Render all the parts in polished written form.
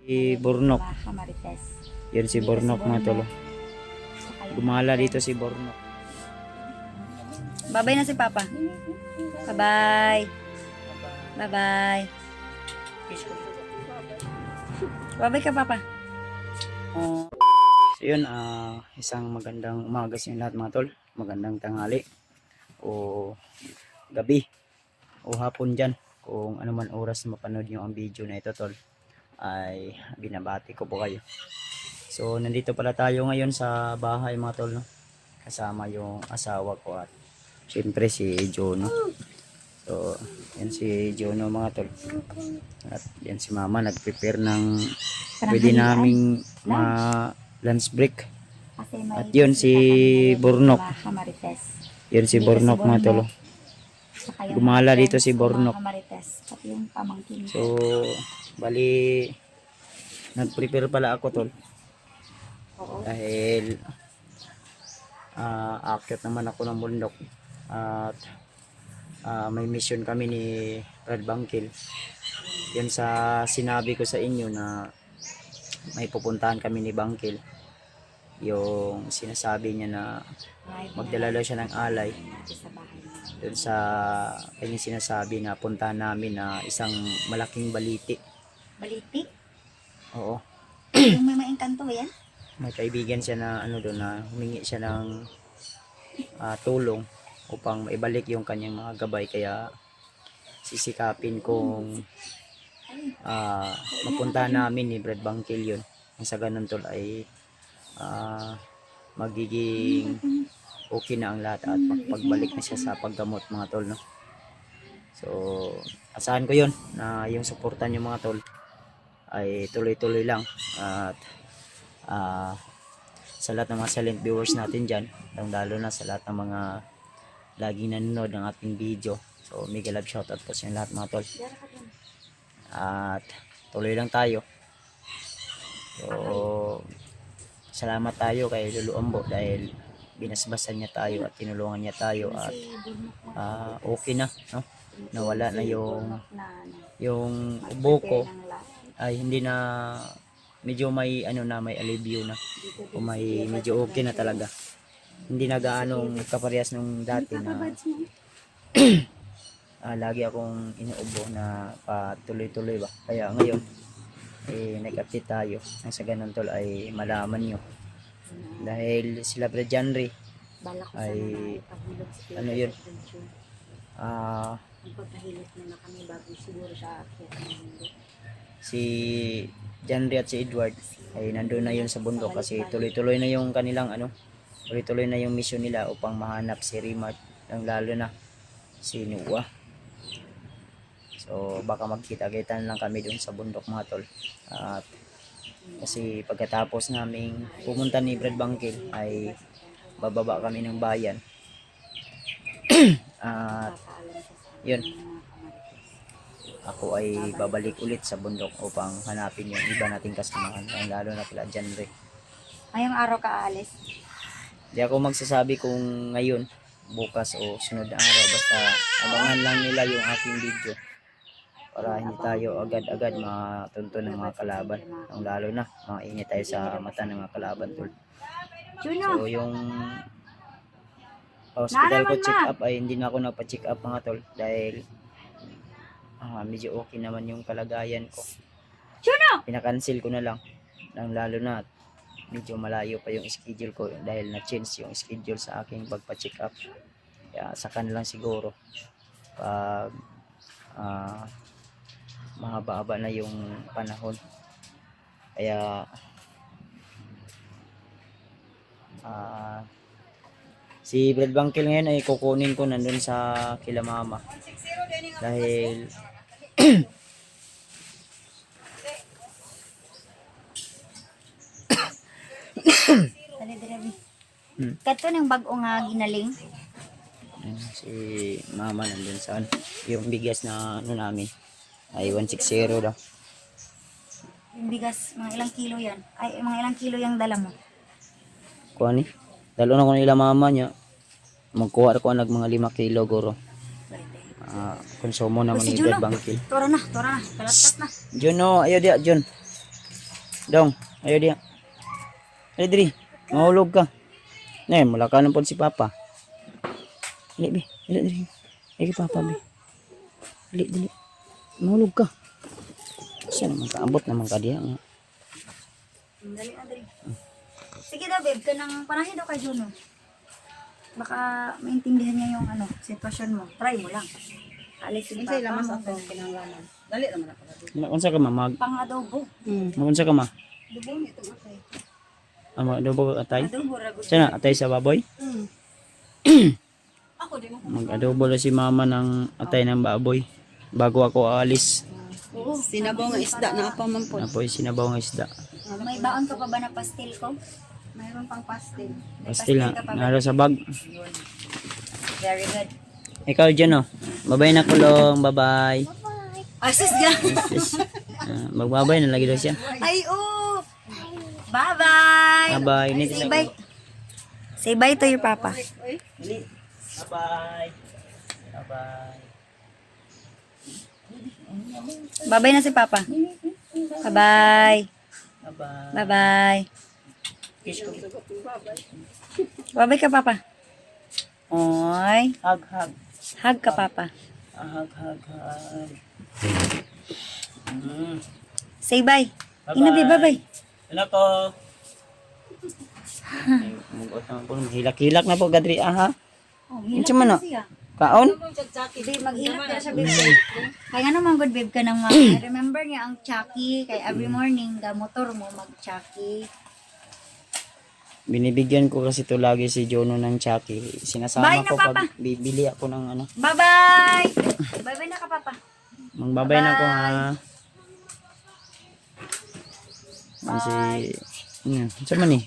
Si Bornok. Marites. Yan si Bornok mga tol. Gumala dito si Bornok. Babay na si Papa. Bye-bye. Bye-bye. Babay ka, Papa. So yun, isang magandang umaga sa inyo lahat mga tol. Magandang tanghali o gabi o hapon dyan. Kung ano man oras na mapanood nyo ang video na ito tol, ay binabati ko po kayo. So nandito pala tayo ngayon sa bahay mga tol, no? Kasama yung asawa ko at syempre si Jono. So yan si Jono mga tol. At yan si mama nag-prepare ng pwede naming lunch break. At yun si Bornok. Yun si Bornok mga tol. Gumala dito si Bornok. So bali nag-prepare pala ako tol. Dahil aakyat naman ako ng bundok at may mission kami ni Brad Bangkil. Yan sa sinabi ko sa inyo na may pupuntahan kami ni Bangkil. Yung sinasabi niya na magdala daw siya ng alay doon sa kanyang sinasabi na puntahan namin na isang malaking baliti. Baliti? Oo. Yung may maengkanto yan? May kaibigan siya na ano doon na humingi siya ng tulong upang maibalik yung kanyang mga gabay, kaya sisikapin kong mapunta namin ni Brad Bangkil yun. Ang sa ganun tol ay magiging okay na ang lahat at pagbalik na siya sa paggamot mga tol, no? So asahan ko yun na yung suportan yung mga tol ay tuloy-tuloy lang at sa lahat ng mga silent viewers natin dyan, lalo na sa lahat ng mga laging nanonood ng ating video. So mega love shoutout po sa lahat mga tol. At tuloy lang tayo. So salamat tayo kay Lolo Ambo dahil binasbasan niya tayo at tinulungan niya tayo at okay na, no? Nawala na yung ubo ko ay hindi na, medyo may ano na, may alivio na o may medyo okay na talaga, hindi na gaanong kaparehas nung dati na lagi akong inuubo na patuloy-tuloy ba. Kaya ngayon nag-update tayo nang sa ganun tol ay malaman nyo dahil sila Brad Janry ay ano yun si Janry at si Edward ay nandun na yun sa bundok kasi tuloy-tuloy na yung kanilang tuloy-tuloy na yung mission nila upang mahanap si Rimart, ang lalo na si Noah. So baka magkita-kita lang kami dun sa bundok mga tol. At kasi pagkatapos naming pumunta ni Brad Bangkil ay bababa kami ng bayan. At yun, ako ay babalik ulit sa bundok upang hanapin yung iba nating kasamahan, lalo na pala Janry. Ngayong araw ka aalis? Di ako magsasabi kung ngayon, bukas o sunod na araw, basta abangan lang nila yung aking video para hindi tayo agad-agad matunto ng mga kalaban, lalo na mainit tayo sa mata ng mga kalaban tol. So yung hospital ko check up ay hindi na ako nagpa-check up mga tol dahil medyo okay naman yung kalagayan ko. Pinakancel ko na lang, lalo na medyo malayo pa yung schedule ko dahil na-change yung schedule sa aking pagpa-check up. Kaya saka na lang siguro pag mahaba-haba na yung panahon. Kaya si Brad Bangkil ngayon ay kukunin ko nandun sa kila mama dahil Kato ng bago nga ginaling. si mama nandun sa yung bigas na namin ay 160 daw. Yung bigas, mga ilang kilo yan? Ay, mga ilang kilo yung dala mo? Kuha ni dalo na ko nila mama niya, magkuha ko nag mga 5 kilo guro. Konsumo naman ni Brad Bangkil. Tora na, kalatat na. John, no, ayo dia John. Dong, ayo dia. Ayo diri. Mahulog ka. Nay, mula ka po si Papa. Dili, be. Dili, diri. Ayo Papa, be. Dili, dili. Mahulog ka. Siya naman kaabot naman ka diya. Dali na, dali. Sige daw, babe. Kanang panahin daw kay Juno. Baka maintindihan niya yung ano, sitwasyon mo. Try mo lang. Alisin pa. Lamas ako. Kinangganan. Dali naman ako. Unsa ka ma? Pang-adobo. Unsa ka ma? Adobo nito atay. Adobo atay? Adobo rago. Siya na, atay sa baboy? Ako din mo. Mag-adobo na si mama ng atay ng baboy. Bago ako aalis. Oo. Sinabaw nga isda na apa man po. Apoy sinabaw ng isda. May baon ka pa ba na pastil ko? Mayroon pang pastil. May Pastil na, ka pa ba? naro sa bag. Very good. Ikaw dyan, oh. Babay na kulong, babay. Asus ga. Yes. Magbabay na lagi daw siya. Ay, oh. Bye-bye. Bye-bye. Say bye. Say bye to your papa. Bye-bye. Bye-bye. Bye-bye na si papa. Bye-bye. Bye-bye. Bye-bye. Kiss ko. Bye-bye ka, papa. Oy. Hug, hug. Hug ka, papa. Hug, hug, hug. Say bye. Inabi, bye-bye. Ano po? Hilak-hilak na po, Gadri. Aha. Oh, Unsa man na? Kaon? Babe, maghilak na siya, babe. Kaya nga naman, good babe ka nang remember niya ang Chucky. Kaya every morning, motor mo mag-Chucky. Binibigyan ko kasi to lagi si Jono ng Chucky. Sinasama Bye na, ko pag Papa. bibili ako ng ano. Bye-bye! Bye-bye na ka, papa. Magbabay na ako ha. Kasi, sa man eh.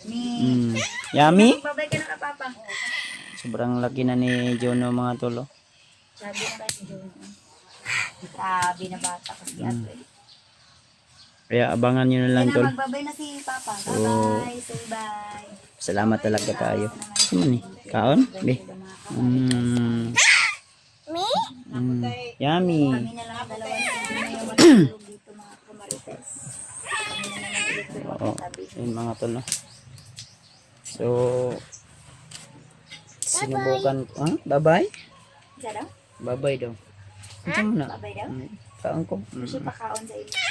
Ni. Yummy? Bye-bye ka na ka, papa. Sobrang laki na ni Jono mga tolo. Sabi na ba si Jono? Grabe na bata kasi ato eh. Kaya abangan nyo na lang Kaya tol. na, magbabay na si papa. Bye-bye. Say bye. Salamat talaga tayo. Sa man eh. Kaon? Be. Yummy. Kami na lang dalawa na yung matulog dito mga kumarites. Kami na naman ulit yung Oo. magkatabi. Yun mga tol no. So, sinubukan ko. Ha? Bye-bye? Isa daw? Bye-bye daw. Ito mo na. Bye-bye daw? Kaon ko. Kasi pakaon sa inyo.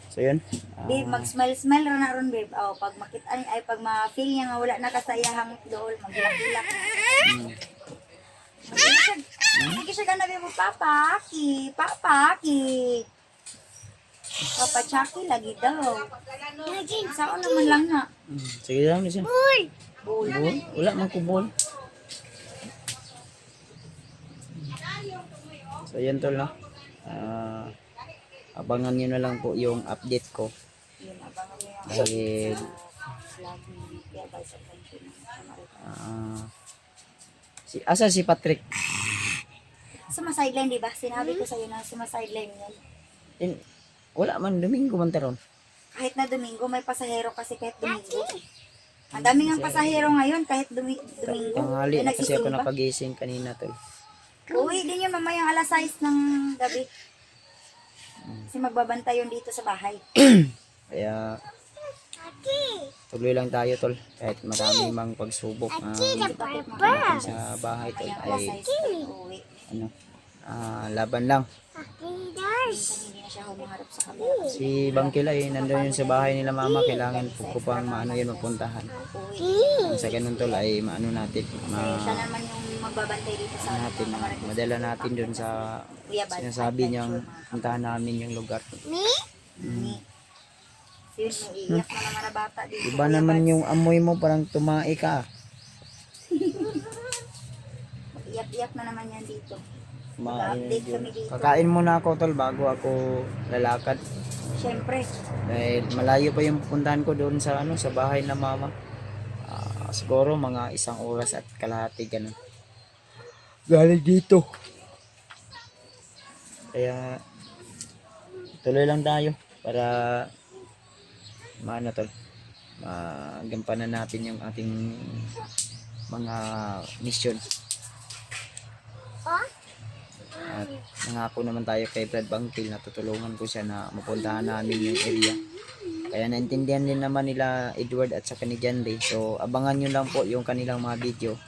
So yun. Babe, mag-smile-smile rin na ron, babe. Oh, pag makita ay pag ma-feel niya nga wala na kasayahang dool, maghilak-hilak. Sige siya ganabi mo, Papa Aki, Papa Aki. Papa Chucky lagi daw. Saan naman lang na? Sige lang siya. Bul! Bol? Wala man ko bol. So yan tol no. Abangan nyo na lang po yung update ko. Yun, abangan mo yung Dahil vlog ni Kuya Bal sa country ng asa si Patrick? Sumasideline, di ba? Sinabi ko sa'yo na sumasideline yan. Wala man, Domingo man taron. Kahit na Domingo, may pasahero kasi kahit Domingo. Ang daming ang pasahero ngayon kahit Domingo. Tanghali May na kasi ako nagsisimba. napagising kanina tol. Uwi din yun mamayang alas 6 ng gabi. Kasi magbabantay yun dito sa bahay. Kaya tuloy lang tayo tol. Kahit marami mang pagsubok natin sa bahay tol Alas ay 6 uwi. ano, laban lang. Minsan hindi na siya humaharap sa camera. Si Bangkila nandun yun sa bahay nila mama. Kailangan ko pang maano yun mapuntahan. Uwi. Sa ganun tol ay maano natin. Siya naman yung magbabantay dito sa Natin, madala natin dun sa Kuya Bal. sinasabi niyang puntahan namin yung lugar. Ni? Yun, iiyak na naman na bata dito. Iba naman yung amoy mo, parang tumae ka. Iyak-iyak na naman yan dito. Kumain Update yun. kami dito. Kakain muna ako tol bago ako lalakad. Siyempre. Dahil malayo pa yung puntahan ko doon sa ano sa bahay na mama. Siguro mga 1 oras at kalahati ganun. Galing dito. Kaya tuloy lang tayo para maano tol. Magampanan natin yung ating mga mission. At nangako naman tayo kay Brad Bangkil na tutulungan ko siya na mapuntahan namin yung area. Kaya naintindihan din naman nila Edward at saka ni John Ray. So abangan nyo lang po yung kanilang mga video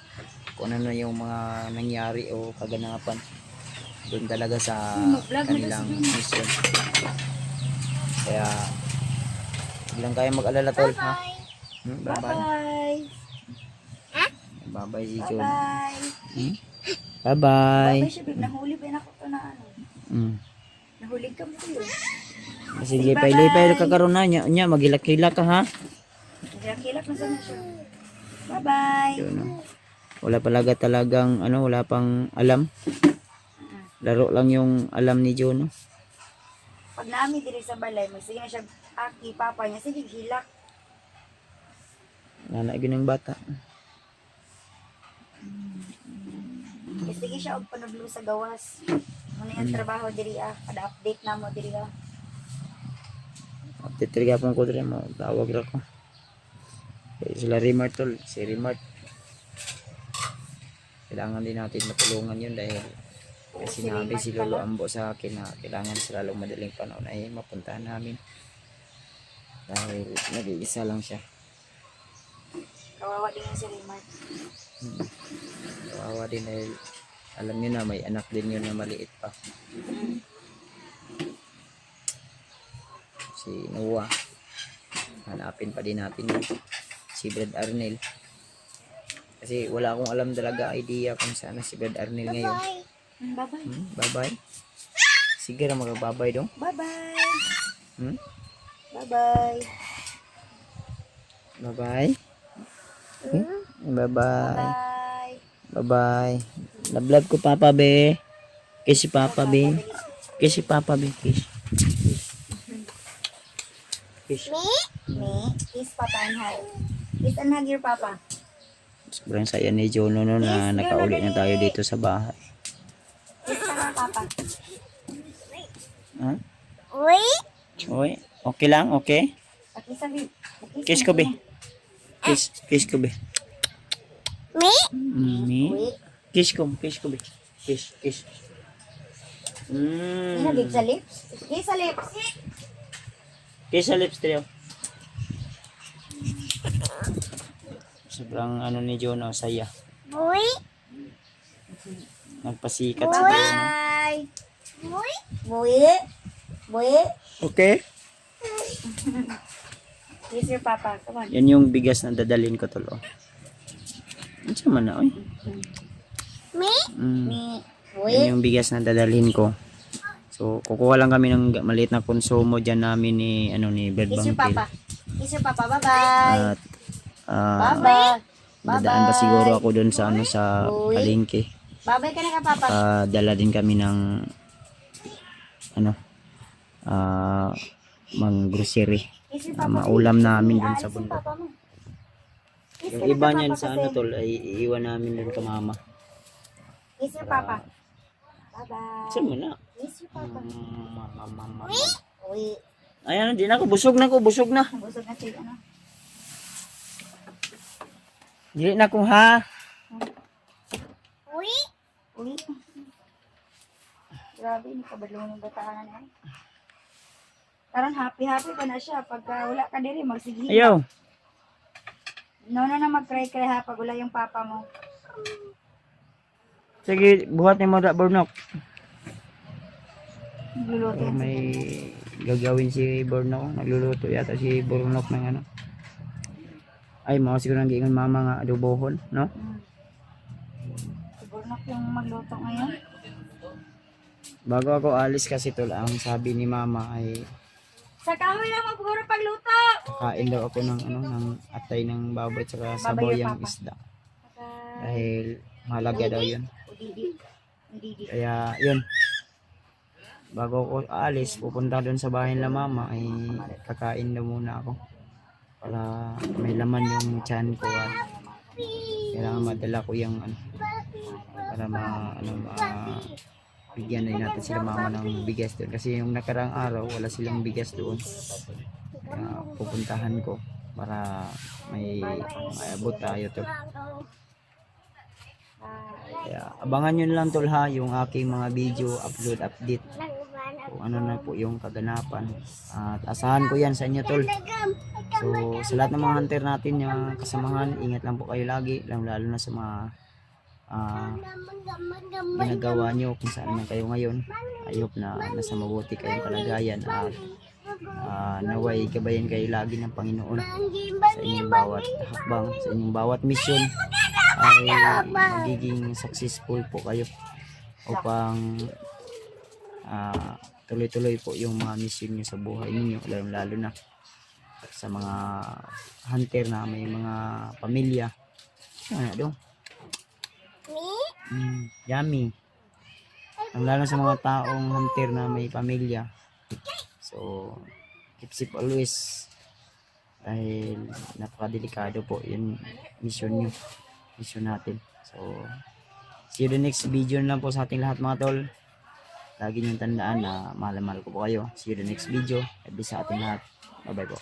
kung ano yung mga nangyari o kaganapan doon talaga sa kanilang mission. Kaya huwag lang kayo mag-alala tol ha. Bye bye. Bye-bye. Bye bye si John. Bye-bye. Bye bye. Bye-bye siya, babe. Nahuli pa yun ako to na ano. Nahuli ka mo yun. Kasi lipay-lipay ka karon na nya magilak-hilak ka ha. Kilak na sana siya. Bye-bye. Yun, no? Wala talagang ano, wala pang alam. Laro lang yung alam ni John. No? Pag naami diri sa balay, magsige na siya aki, papa niya. Sige, hilak. Nanay ng bata. Sige siya og panudlo sa gawas. Muna yung trabaho diri kada update na mo diri Update talaga po ko dito mo. Tawag ra ko. Sila Rimart tol. Si Rimart. Kailangan din natin matulungan yun dahil sinabi si Lolo Ambo sa akin na kailangan sa lalong madaling panahon ay mapuntahan namin. Dahil nag-iisa lang siya. Kawawa din yung si Raymart. Kawawa din dahil alam niyo na may anak din yun na maliit pa. Si Noah. Hanapin pa din natin yun. Si Brad Arnel. Kasi wala akong alam talaga idea kung saan na si Brad Arnel ngayon. Bye-bye. Bye-bye. Sige na mag-bye-bye dong. Bye-bye. Bye-bye. Bye-bye. Bye-bye. Bye. Bye-bye. Love ko Papa be. Kiss si Papa be. Kiss si Papa be. Kiss. Kiss. Me. Kiss Papa and hug. Kiss and hug your Papa. Sobrang saya ni Jono no na nakauli na tayo dito sa bahay. Kiss ka na Papa. Ha? Uy. Uy, okay lang, okay? Kiss sabi. Kiss ko be. Kiss ko be. Me? Me? Uy. Kiss ko be. Kiss. Inabig sa lips. Kiss sa lips. Kiss sa lips trio. Sobrang ano ni Jono, saya. Uy. Nagpasikat si Jono. Bye. Uy. Uy. Okay? Kiss your Papa. Come on. Yan yung bigas na dadalhin ko tol. Ano sa man na, oy? Me? Mm. Me. Yan yung bigas na dadalhin ko. So, kukuha lang kami ng maliit na konsumo dyan namin ni, ni Bird Kiss your Bangkil. Papa. Kiss your Papa. Bye-bye. At, Bye-bye. dadaan pa siguro ako dun sa, sa Uy. palengke. Bye-bye ka na ka, Papa. Dala din kami ng, mga grocery. Kiss your Papa. Maulam namin dun sa Kiss your bundok. Papa mo. Kiss Yung ka na iba ka, niyan Papa, sa kasi. tol, ay iiwan namin dun ka mama. Kiss your Papa. Bye-bye. Saan mo na? Kiss your Papa. Mama. Uy. Ayan, di na ako. Busog na. Busog na siya, ano? Dili na ko ha. Uy. Grabe, hindi ka balong ng bataan na. Karon happy pa na siya. Pagka wala ka diri, magsigil. Ayaw. Na mag-cry-cry ha pag wala yung papa mo. Sige, buhat ni mo da Bornok. Nagluluto yan. May gagawin si Bornok. Nagluluto yata si Bornok ng ano. Ay, mga siguro nang giingon mama nga adobohon, no? Siguro na yung magluto ngayon. Bago ako alis kasi tol, ang sabi ni mama ay Sa kahoy lang magpuro pagluto! kain daw ako ng ng atay ng baboy at saka sabaw Baboy yung papa. isda. Dahil mahalaga daw yun. Udidi. Kaya yun. Bago ako alis, pupunta doon sa bahay nila mama ay kakain daw muna ako. Para may laman yung tiyan ko at kailangan madala ko yung para bigyan na natin sila mama ng bigas doon. Kasi yung nakarang araw, wala silang bigas doon. Kaya pupuntahan ko para may maabot tayo to. Kaya abangan nyo lang tol ha, yung aking mga video upload update kung ano na po yung kaganapan, at asahan ko yan sa inyo tol. So sa lahat ng mga hunter natin, yung kasamahan, ingat lang po kayo lagi, lalo na sa mga ginagawa nyo kung saan man kayo ngayon. I hope na nasa mabuti kayong kalagayan, at naway gabayan kayo lagi ng Panginoon sa inyong bawat hakbang, sa inyong bawat mission, ay magiging successful po kayo upang tuloy-tuloy po yung mga mission nyo sa buhay ninyo, lalo na sa mga hunter na may mga pamilya. Ano dong? Yummy. Lalo sa mga taong hunter na may pamilya. So, keep safe always. Dahil napakadelikado po yung mission nyo. Mission natin. So, see you the next video na lang po sa ating lahat mga tol. Lagi niyong tandaan na mahal na mahal ko po kayo. See you the next video. At sa ating lahat. Bye bye po.